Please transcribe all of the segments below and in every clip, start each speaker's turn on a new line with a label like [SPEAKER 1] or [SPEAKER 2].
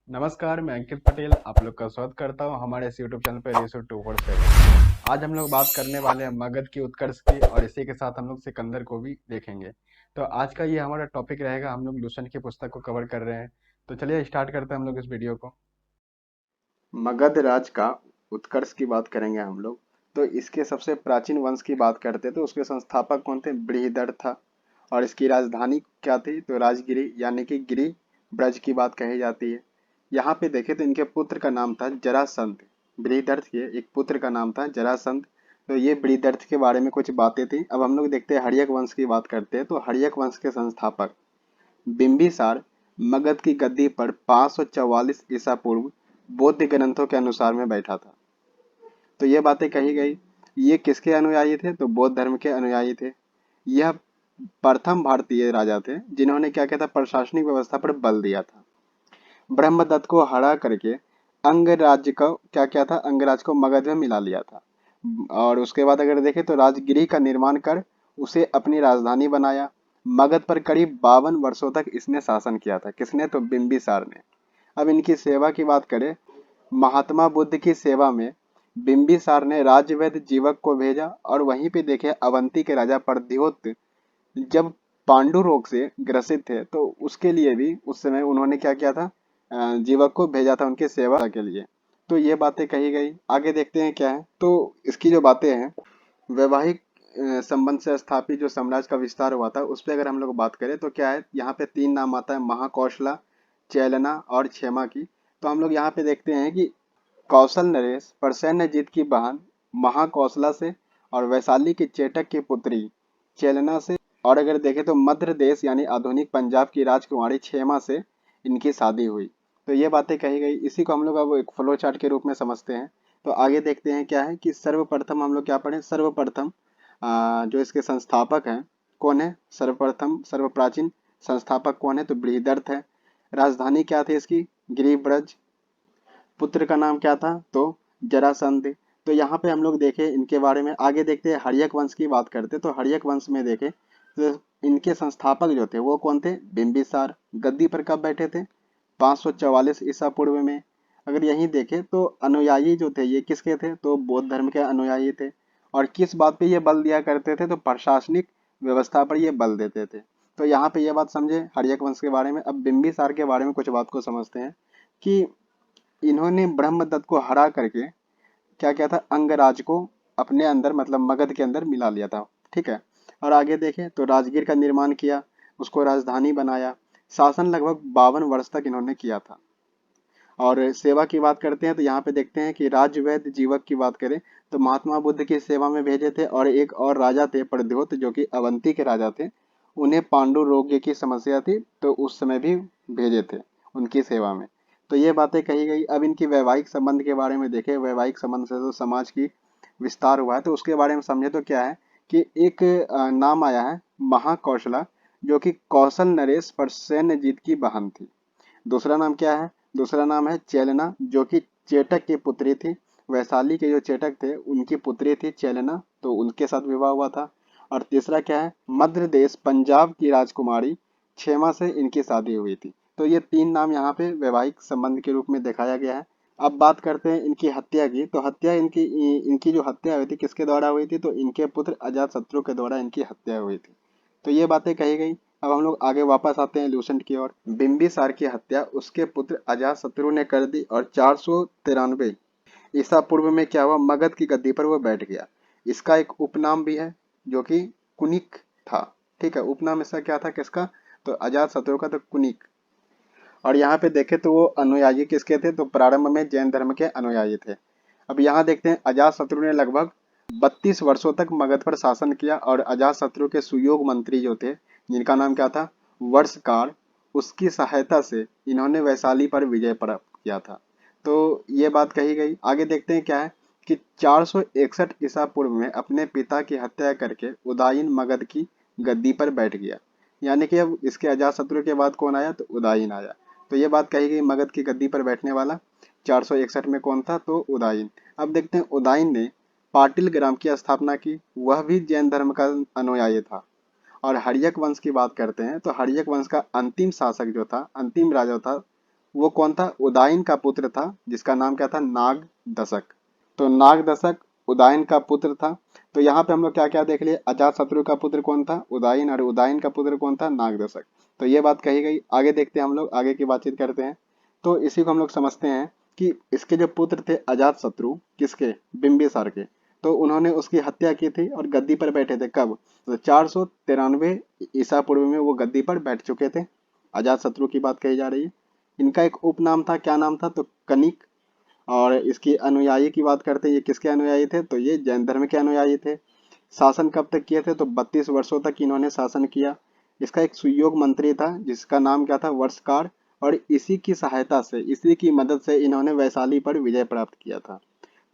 [SPEAKER 1] नमस्कार, मैं अंकित पटेल आप लोग का स्वागत करता हूं हमारे इस यूट्यूब चैनल पर रेसो 247। आज हम लोग बात करने वाले हैं मगध की उत्कर्ष की और इसी के साथ हम लोग सिकंदर को भी देखेंगे। तो आज का ये हमारा टॉपिक रहेगा। हम लोग लूसेंट की पुस्तक को कवर कर रहे हैं। तो चलिए स्टार्ट करते हैं हम लोग इस वीडियो को। मगध राज का उत्कर्ष की बात करेंगे हम लोग। तो इसके सबसे प्राचीन वंश की बात करते तो उसके संस्थापक कौन थे? बृहदर था। और इसकी राजधानी क्या थी? तो राजगिरी यानी कि गिरी ब्रज की बात कही जाती है। यहाँ पे देखें तो इनके पुत्र का नाम था जरासंध। बृहदर्थ के एक पुत्र का नाम था जरासंध। तो ये बृहदर्थ के बारे में कुछ बातें थी। अब हम लोग देखते हैं हर्यक वंश की बात करते हैं। तो हर्यक वंश के संस्थापक बिंबिसार मगध की गद्दी पर 544 ईसा पूर्व बौद्ध ग्रंथों के अनुसार में बैठा था। तो ये बातें कही गई। ये किसके अनुयायी थे? तो बौद्ध धर्म के अनुयायी थे। यह प्रथम भारतीय राजा थे जिन्होंने क्या किया था? प्रशासनिक व्यवस्था पर बल दिया था। ब्रह्मदत्त को हरा करके अंगराज्य को क्या किया था? अंगराज को मगध में मिला लिया था। और उसके बाद अगर देखें तो राजगिरी का निर्माण कर उसे अपनी राजधानी बनाया। मगध पर करीब 52 वर्षों तक इसने शासन किया था। किसने? तो बिंबिसार ने। अब इनकी सेवा की बात करें, महात्मा बुद्ध की सेवा में बिंबिसार ने राज्यवैद्य जीवक को भेजा। और वहीं पे देखे अवंती के राजा प्रद्योत जब पांडु रोग से ग्रसित थे तो उसके लिए भी उस समय उन्होंने क्या किया था? जीवक को भेजा था उनकी सेवा के लिए। तो ये बातें कही गई। आगे देखते हैं क्या है। तो इसकी जो बातें हैं, वैवाहिक संबंध से स्थापित जो साम्राज्य का विस्तार हुआ था उस पर अगर हम लोग बात करें तो क्या है, यहाँ पे तीन नाम आता है, महाकौशला, चैलना और क्षेमा की। तो हम लोग यहाँ पे देखते हैं कि कौशल नरेश प्रसेनजीत की बहन महाकौशला से और वैशाली की चेटक की पुत्री चेलना से। और अगर देखें तो मध्य देश यानी आधुनिक पंजाब की राजकुमारी क्षेमा से इनकी शादी हुई। तो ये बातें कही गई। इसी को हम लोग अब एक फ्लो चार्ट के रूप में समझते हैं। तो आगे देखते हैं क्या है कि सर्वप्रथम हम लोग क्या पढ़ें। सर्वप्रथम जो इसके संस्थापक हैं कौन है? सर्वप्रथम सर्वप्राचीन संस्थापक कौन है? तो बृहदर्थ है। राजधानी क्या थी इसकी? गिरिब्रज। पुत्र का नाम क्या था? तो जरासंध। तो यहाँ पे हम लोग देखें इनके बारे में। आगे देखते हैं हर्यक वंश की बात करते। तो हर्यक वंश में देखें तो इनके संस्थापक जो थे वो कौन थे? बिंबिसार। गद्दी पर कब बैठे थे? 544 ईसा पूर्व में। अगर यहीं देखें तो अनुयायी जो थे ये किसके थे? तो बौद्ध धर्म के अनुयायी थे। और किस बात पे ये बल दिया करते थे? तो प्रशासनिक व्यवस्था पर ये बल देते थे। तो यहाँ पे ये बात समझे हर्यक वंश के बारे में। अब बिंबिसार के बारे में कुछ बात को समझते हैं कि इन्होंने ब्रह्मदत्त को हरा करके क्या किया था? अंगराज को अपने अंदर मतलब मगध के अंदर मिला लिया था। ठीक है। और आगे देखें तो राजगीर का निर्माण किया, उसको राजधानी बनाया। शासन लगभग 52 वर्ष तक इन्होंने किया था। और सेवा की बात करते हैं तो यहाँ पे देखते हैं कि राज्यवैद्य जीवक की बात करें तो महात्मा बुद्ध की सेवा में भेजे थे। और एक और राजा थे प्रद्योत जो कि अवंती के राजा थे। उन्हें पांडु रोग की समस्या थी तो उस समय भी भेजे थे उनकी सेवा में। तो ये बातें कही गई। अब इनकी वैवाहिक संबंध के बारे में देखें। वैवाहिक संबंध से तो समाज की विस्तार हुआ है तो उसके बारे में समझे तो क्या है कि एक नाम आया है महाकौशला जो कि कौशल नरेश प्रसेनजीत की बहन थी। दूसरा नाम क्या है? दूसरा नाम है चेलना जो कि चेटक की पुत्री थी। वैशाली के जो चेटक थे उनकी पुत्री थी चेलना, तो उनके साथ विवाह हुआ था। और तीसरा क्या है? मध्य देश पंजाब की राजकुमारी क्षेमा से इनकी शादी हुई थी। तो ये तीन नाम यहाँ पे वैवाहिक संबंध के रूप में दिखाया गया है। अब बात करते हैं इनकी हत्या की। तो हत्या इनकी इनकी जो हत्या हुई थी किसके द्वारा हुई थी? तो इनके पुत्र अजातशत्रु के द्वारा इनकी हत्या हुई थी। तो ये बातें कही गई। अब हम लोग आगे वापस आते हैं लूसेंट की ओर। बिंबिसार की हत्या उसके पुत्र अजातशत्रु ने कर दी और 493 ईसा पूर्व में क्या हुआ? मगध की गद्दी पर वो बैठ गया। इसका एक उपनाम भी है जो कि कुनिक था। ठीक है, उपनाम इसका क्या था? किसका? तो अजातशत्रु का, तो कुनिक। और यहाँ पे देखें तो वो अनुयायी किसके थे? तो प्रारंभ में जैन धर्म के अनुयायी थे। अब यहाँ देखते हैं अजातशत्रु ने लगभग 32 वर्षों तक मगध पर शासन किया। और अजातशत्रु के सुयोग मंत्री जो थे जिनका नाम क्या था? वर्षकार, उसकी सहायता से इन्होंने वैशाली पर विजय प्राप्त किया था। तो ये बात कही गई। आगे देखते हैं क्या है कि 461 ईसा पूर्व में अपने पिता की हत्या करके उदायीन मगध की गद्दी पर बैठ गया। यानी कि अब इसके अजातशत्रु के बाद कौन आया? तो उदायीन आया। तो ये बात कही गई मगध की गद्दी पर बैठने वाला 461 में कौन था? तो उदायीन। अब देखते हैं उदायीन ने पाटिल ग्राम की स्थापना की। वह भी जैन धर्म का अनुयायी था। और हर्यक वंश की बात करते हैं तो हर्यक वंश का अंतिम शासक जो था, अंतिम राजा था, वो कौन था? उदाइन का पुत्र था, जिसका नाम क्या था? नाग दशक। तो नाग दशक उदाइन का पुत्र था। तो यहाँ पे हम लोग क्या क्या देख लिए? अजात शत्रु का पुत्र कौन था? उदाइन। और उदाइन का पुत्र कौन था? नाग दशक। तो ये बात कही गई। आगे देखते हैं, हम लोग आगे की बातचीत करते हैं। तो इसी को हम लोग समझते हैं कि इसके जो पुत्र थे अजात शत्रु, किसके? बिंबिसार के। तो उन्होंने उसकी हत्या की थी और गद्दी पर बैठे थे कब? तो 493 ईसा पूर्व में वो गद्दी पर बैठ चुके थे। अजात शत्रु की बात कही जा रही है। इनका एक उपनाम था, क्या नाम था? तो कनिक। और इसकी अनुयायी की बात करते हैं, ये किसके अनुयायी थे? तो ये जैन धर्म के अनुयायी थे। शासन कब तक किए थे? तो 32 वर्षों तक इन्होंने शासन किया। इसका एक सुयोग मंत्री था, जिसका नाम क्या था? वर्षकार। और इसी की सहायता से, इसी की मदद से इन्होंने वैशाली पर विजय प्राप्त किया था।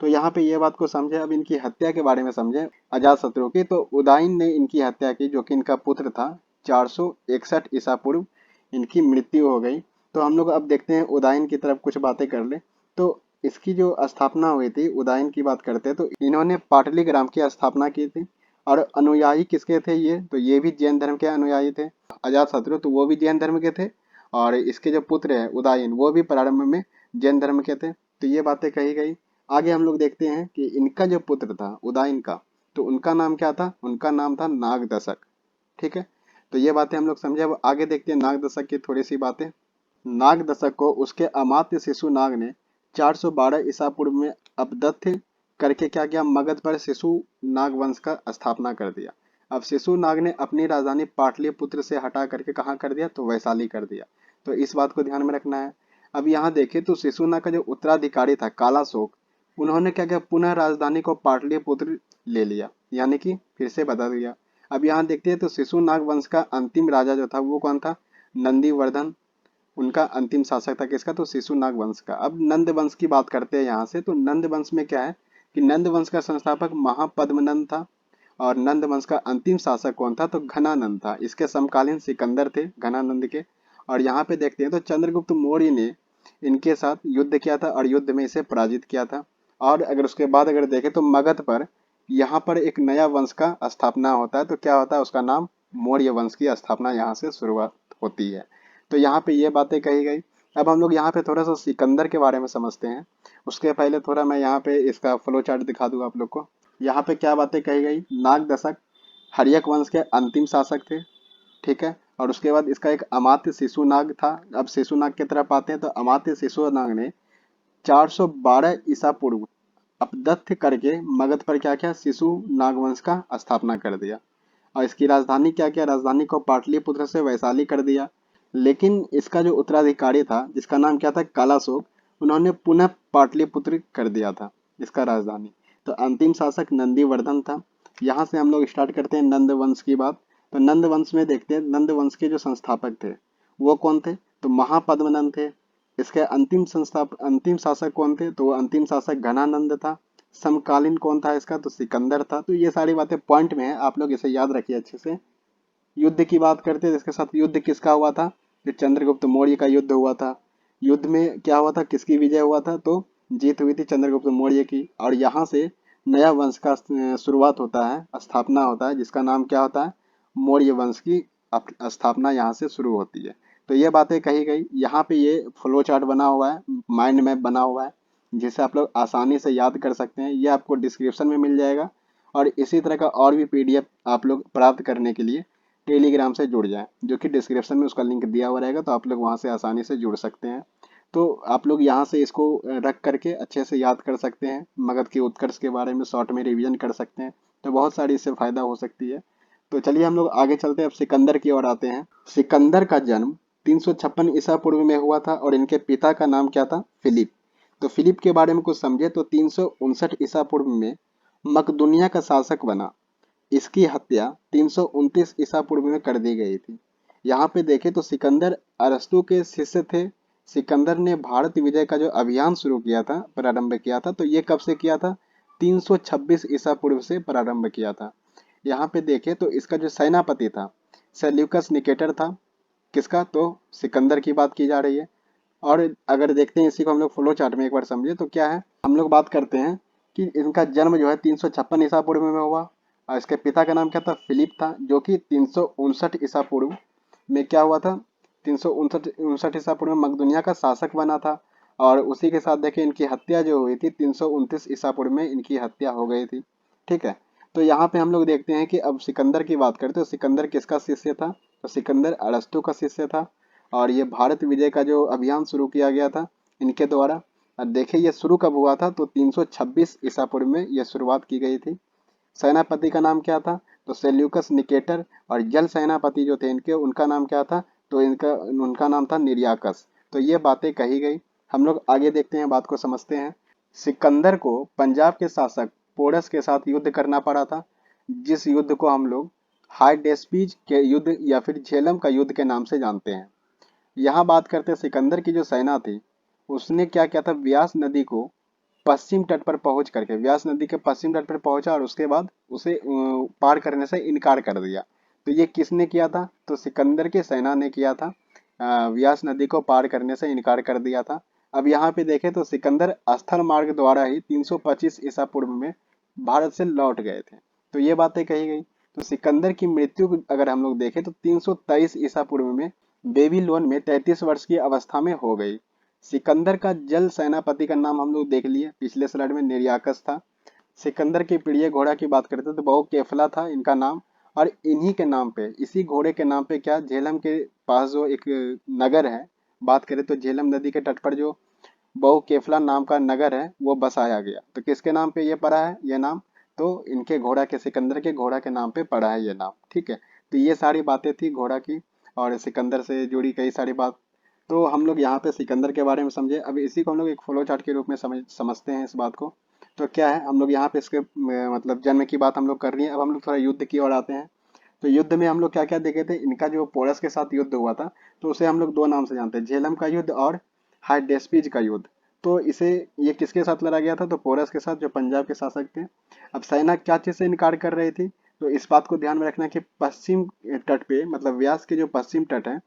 [SPEAKER 1] तो यहाँ पे ये बात को समझे। अब इनकी हत्या के बारे में समझे, अजात शत्रु की। तो उदाइन ने इनकी हत्या की, जो कि इनका पुत्र था। 461 ईसा पूर्व इनकी मृत्यु हो गई। तो हम लोग अब देखते हैं उदाइन की तरफ, कुछ बातें कर ले। तो इसकी जो स्थापना हुई थी, उदाइन की बात करते हैं, तो इन्होंने पाटलिग्राम की स्थापना की थी। और अनुयायी किसके थे ये? तो ये भी जैन धर्म के अनुयायी थे। अजात शत्रु तो वो भी जैन धर्म के थे। और इसके जो पुत्र है उदाइन, वो भी प्रारंभ में जैन धर्म के थे। तो ये बातें कही गई। आगे हम लोग देखते हैं कि इनका जो पुत्र था उदाइन का, तो उनका नाम क्या था? उनका नाम था नागदशक। ठीक है। तो ये बातें हम लोग समझे। अब आगे देखते हैं नागदशक की थोड़ी सी बातें। नागदशक को उसके अमात्य शिशु नाग ने 412 ईसा पूर्व में अपदत्त करके क्या किया? मगध पर शिशु नाग वंश का स्थापना कर दिया। अब शिशु नाग ने अपनी राजधानी पाटलिपुत्र से हटा करके कहाँ कर दिया? तो वैशाली कर दिया। तो इस बात को ध्यान में रखना है। अब यहाँ देखें तो शिशु नाग का जो उत्तराधिकारी था कालाशोक, उन्होंने क्या किया? पुनः राजधानी को पाटलिपुत्र ले लिया, यानी कि फिर से बदल दिया। अब यहाँ देखते हैं तो शिशु नाग वंश का अंतिम राजा जो था वो कौन था? नंदीवर्धन। उनका अंतिम शासक था किसका? तो शिशुनाग वंश का। अब नंद वंश की बात करते हैं यहाँ से। तो नंद वंश में क्या है कि नंद वंश का संस्थापक महापद्मनंद था। और नंद वंश का अंतिम शासक कौन था? तो घनानंद था। इसके समकालीन सिकंदर थे घनानंद के। और यहाँ पे देखते हैं तो चंद्रगुप्त मौर्य ने इनके साथ युद्ध किया था और युद्ध में इसे पराजित किया था। और अगर उसके बाद अगर देखें तो मगध पर यहाँ पर एक नया वंश का स्थापना होता है। तो क्या होता है? उसका नाम मौर्य वंश की स्थापना यहाँ से शुरुआत होती है। तो यहाँ पे ये बातें कही गई। अब हम लोग यहाँ पे थोड़ा सा सिकंदर के बारे में समझते हैं। उसके पहले थोड़ा मैं यहाँ पे इसका फ्लो चार्ट दिखा दूंगा आप लोग को। यहाँ पे क्या बातें कही गई? नाग दशक हर्यक वंश के अंतिम शासक थे। ठीक है। और उसके बाद इसका एक अमात्य शिशुनाग था। अब शिशुनाग की तरफ आते हैं तो अमात्य शिशुनाग ने 412 ईसा पूर्व अपदत्त करके मगध पर क्या किया? शिशु नागवंश का स्थापना कर दिया। और इसकी राजधानी क्या किया? राजधानी को पाटलिपुत्र से वैशाली कर दिया। लेकिन इसका जो उत्तराधिकारी था, जिसका नाम क्या था? कालाशोक, उन्होंने पुनः पाटलिपुत्र कर दिया था इसका राजधानी। तो अंतिम शासक नंदीवर्धन था। यहाँ से हम लोग स्टार्ट करते हैं नंद वंश की बात। तो नंद वंश में देखते हैं नंद वंश के जो संस्थापक थे वो कौन थे? तो महापद्मनंद थे। इसके अंतिम शासक कौन थे? तो वो अंतिम शासक घनानंद था। समकालीन कौन था इसका? तो सिकंदर था। तो ये सारी बातें पॉइंट में है, आप लोग इसे याद रखिए अच्छे से। युद्ध की बात करते हैं, इसके साथ युद्ध किसका हुआ था? जो चंद्रगुप्त मौर्य का युद्ध हुआ था। युद्ध में क्या हुआ था? किसकी विजय हुआ था? तो जीत हुई थी चंद्रगुप्त मौर्य की। और यहाँ से नया वंश का शुरुआत होता है, स्थापना होता है, जिसका नाम क्या होता है? मौर्य वंश की स्थापना यहाँ से शुरू होती है। तो ये बातें कही गई। यहाँ पे ये फ्लो चार्ट बना हुआ है, माइंड मैप बना हुआ है, जिसे आप लोग आसानी से याद कर सकते हैं। ये आपको डिस्क्रिप्शन में मिल जाएगा। और इसी तरह का और भी पीडीएफ आप लोग प्राप्त करने के लिए टेलीग्राम से जुड़ जाएं, जो कि डिस्क्रिप्शन में उसका लिंक दिया हुआ रहेगा। तो आप लोग वहाँ से आसानी से जुड़ सकते हैं। तो आप लोग यहाँ से इसको रख करके अच्छे से याद कर सकते हैं। मगध के उत्कर्ष के बारे में शॉर्ट में रिवीजन कर सकते हैं। तो बहुत सारी इससे फायदा हो सकती है। तो चलिए हम लोग आगे चलते हैं, अब सिकंदर की ओर आते हैं। सिकंदर का जन्म 356 ईसा पूर्व में हुआ था और इनके पिता का नाम क्या था? फिलिप। तो फिलिप के बारे में कुछ समझे तो 359 ईसा पूर्व में मकदुनिया का शासक बना। इसकी हत्या 329 ईसा पूर्व में कर दी गई थी। यहाँ पे देखें तो सिकंदर अरस्तु के शिष्य थे। सिकंदर ने भारत विजय का जो अभियान शुरू किया था, प्रारंभ किया था, तो ये कब से किया था? 326 ईसा पूर्व से प्रारंभ किया था। यहाँ पे देखें तो इसका जो सेनापति था सेल्यूकस निकेटर था। किसका? तो सिकंदर की बात की जा रही है। और अगर देखते हैं इसी को हम लोग फ्लो चार्ट में एक बार समझे तो क्या है, हम लोग बात करते हैं कि इनका जन्म जो है 356 ईसा पूर्व में हुआ। और इसके पिता का नाम क्या था? फिलिप था, जो कि 359 ईसा पूर्व में क्या हुआ था? 359 ईसा पूर्व में मकदूनिया का शासक बना था। और उसी के साथ देखिए इनकी हत्या जो हुई थी 329 ईसा पूर्व में इनकी हत्या हो गई थी। ठीक है। तो यहाँ पे हम लोग देखते हैं कि अब सिकंदर की बात करते हैं तो सिकंदर किसका शिष्य था? तो सिकंदर अरस्तु का शिष्य था। और ये भारत विजय का जो अभियान शुरू किया गया था इनके द्वारा। और देखिए ये शुरू कब हुआ था? तो 326 ईसा पूर्व में ये शुरुआत की गई थी। सेनापति का नाम क्या था? तो सेल्यूकस निकेटर। और जल सेनापति जो थे इनके उनका नाम क्या था? तो इनका उनका नाम था निर्याकस। तो ये बातें कही गई। हम लोग आगे देखते हैं, बात को समझते हैं। सिकंदर को पंजाब के शासक पोरस के साथ युद्ध करना पड़ा था, जिस युद्ध को हम लोग हाइडेस्पीज के युद्ध या फिर झेलम का युद्ध के नाम से जानते हैं। यहाँ बात करते हैं सिकंदर की जो सेना थी उसने क्या किया था? व्यास नदी को पश्चिम तट पर पहुंच करके व्यास नदी के पश्चिम तट पर पहुंचा और उसके बाद उसे पार करने से इनकार कर दिया। तो ये किसने किया था? तो सिकंदर की सेना ने किया था। व्यास नदी को पार करने से इनकार कर दिया था। अब यहाँ पे देखें तो सिकंदर स्थल मार्ग द्वारा ही 325 ईसा पूर्व में भारत से लौट गए थे। तो ये बातें कही गई। तो सिकंदर की मृत्यु अगर हम लोग देखें तो 323 ईसा पूर्व में बेबीलोन में 33 वर्ष की अवस्था में हो गई। सिकंदर का जल सेनापति का नाम हम लोग देख लिए पिछले स्लाइड में, निर्याकस था। सिकंदर के प्रिय घोड़ा की बात करते तो बहु केफला था इनका नाम। और इन्हीं के नाम पे, इसी घोड़े के नाम पे क्या, झेलम के पास जो एक नगर है, बात करें तो झेलम नदी के तट पर जो बहु केफला नाम का नगर है वो बसाया गया। तो किसके नाम पे ये पड़ा है ये नाम? तो इनके घोड़ा के, सिकंदर के घोड़ा के नाम पे पड़ा है ये नाम। ठीक है। तो ये सारी बातें थी घोड़ा की और सिकंदर से जुड़ी कई सारी बात। तो हम लोग यहाँ पे सिकंदर के बारे में समझे। अब इसी को हम लोग एक फ्लो चार्ट के रूप में समझते हैं इस बात को। तो क्या है, हम लोग यहाँ पे इसके मतलब जन्म की बात हम लोग कर रही है। अब हम लोग थोड़ा युद्ध की ओर आते हैं। तो युद्ध में हम लोग क्या क्या देखे थे? इनका जो पोरस के साथ युद्ध हुआ था तो उसे हम लोग दो नाम से जानते हैं, झेलम का युद्ध और हाइडेस्पीज का युद्ध। तो इसे ये किसके साथ लड़ा गया था? तो पोरस के साथ, जो पंजाब के शासक थे। अब सेना क्या चीज से इनकार कर रही थी? तो इस बात को ध्यान में रखना कि पश्चिम तट पे, मतलब व्यास के जो पश्चिम तट है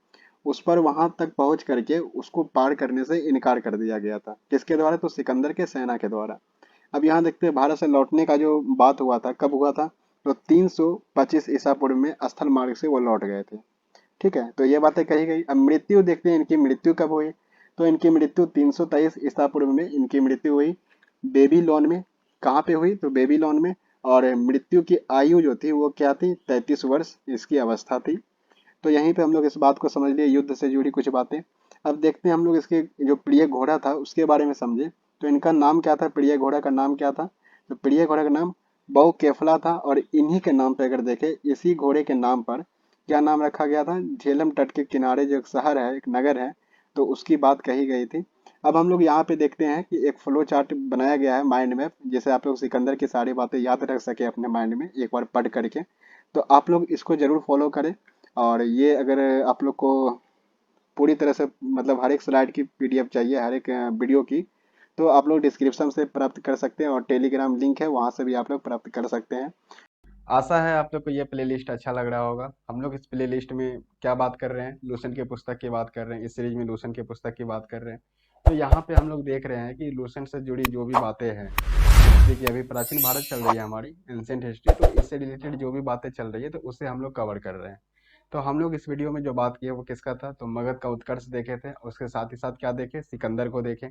[SPEAKER 1] उस पर वहां तक पहुंच करके उसको पार करने से इनकार कर दिया गया था। किसके द्वारा? तो सिकंदर के सेना के द्वारा। अब यहाँ देखते हैं भारत से लौटने का जो बात हुआ था, कब हुआ था? तो 325 ईसा पूर्व में स्थल मार्ग से वो लौट गए थे। ठीक है। तो ये बातें कही गई। अब मृत्यु देखते हैं, इनकी मृत्यु कब हुई? तो इनकी मृत्यु 323 ईसा पूर्व में इनकी मृत्यु हुई बेबीलोन में। कहाँ पे हुई? तो बेबीलोन में। और मृत्यु की आयु जो थी वो क्या थी? 33 वर्ष इसकी अवस्था थी। तो यहीं पे हम लोग इस बात को समझ लिए, युद्ध से जुड़ी कुछ बातें। अब देखते हैं हम लोग इसके जो प्रिय घोड़ा था उसके बारे में समझे। तो इनका नाम क्या था? प्रिय घोड़ा का नाम क्या था? तो प्रिय घोड़ा का नाम बहु केफला था। और इन्हीं के नाम पे अगर देखें, इसी घोड़े के नाम पर क्या नाम रखा गया था? झेलम तट के किनारे जो एक शहर है, एक नगर है, तो उसकी बात कही गई थी। अब हम लोग यहाँ पे देखते हैं कि एक फ्लो चार्ट बनाया गया है, माइंड मैप, जैसे आप लोग सिकंदर की सारी बातें याद रख सके अपने माइंड में एक बार पढ़ करके। तो आप लोग इसको जरूर फॉलो करें। और ये अगर आप लोग को पूरी तरह से, मतलब हर एक स्लाइड की पीडीएफ चाहिए, हर एक वीडियो की, तो आप लोग डिस्क्रिप्शन से प्राप्त कर सकते हैं और टेलीग्राम लिंक है वहाँ से भी आप लोग प्राप्त कर सकते हैं। आशा है आप लोग को ये प्लेलिस्ट अच्छा लग रहा होगा। हम लोग इस प्लेलिस्ट में क्या बात कर रहे हैं? लूसेंट की पुस्तक की बात कर रहे हैं। इस सीरीज में लूसेंट की पुस्तक की बात कर रहे हैं। तो यहाँ पे हम लोग देख रहे हैं कि लूसेंट से जुड़ी जो भी बातें हैं, जैसे कि अभी प्राचीन भारत चल रही है हमारी एंशिएंट हिस्ट्री, तो इससे रिलेटेड जो भी बातें चल रही है तो उसे हम लोग कवर कर रहे हैं। तो हम लोग इस वीडियो में जो बात की है वो किसका था? तो मगध का उत्कर्ष देखे थे। उसके साथ ही साथ क्या देखे? सिकंदर को देखे।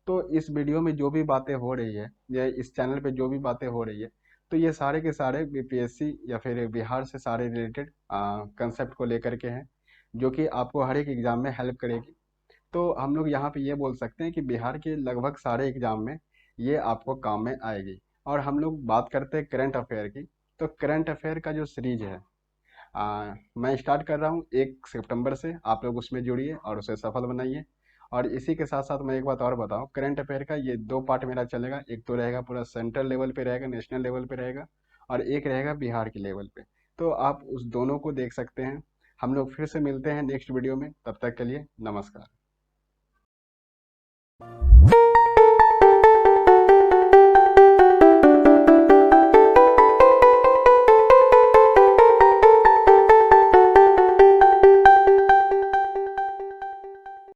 [SPEAKER 1] तो इस वीडियो में जो भी बातें हो रही है या इस चैनल पे जो भी बातें हो रही है, तो ये सारे के सारे बीपीएससी या फिर बिहार से सारे रिलेटेड कंसेप्ट को लेकर के हैं, जो कि आपको हर एक एग्जाम में हेल्प करेगी। तो हम लोग यहाँ पे ये बोल सकते हैं कि बिहार के लगभग सारे एग्जाम में ये आपको काम में आएगी। और हम लोग बात करते हैं करंट अफेयर की। तो करंट अफेयर का जो सीरीज है, मैं स्टार्ट कर रहा हूँ 1 सितंबर से। आप लोग उसमें जुड़िए और उसे सफल बनाइए। और इसी के साथ साथ मैं एक बात और बताऊँ, करंट अफेयर का ये दो पार्ट मेरा चलेगा। एक तो रहेगा पूरा सेंट्रल लेवल पे रहेगा, नेशनल लेवल पे रहेगा, और एक रहेगा बिहार के लेवल पे। तो आप उस दोनों को देख सकते हैं। हम लोग फिर से मिलते हैं नेक्स्ट वीडियो में। तब तक के लिए नमस्कार।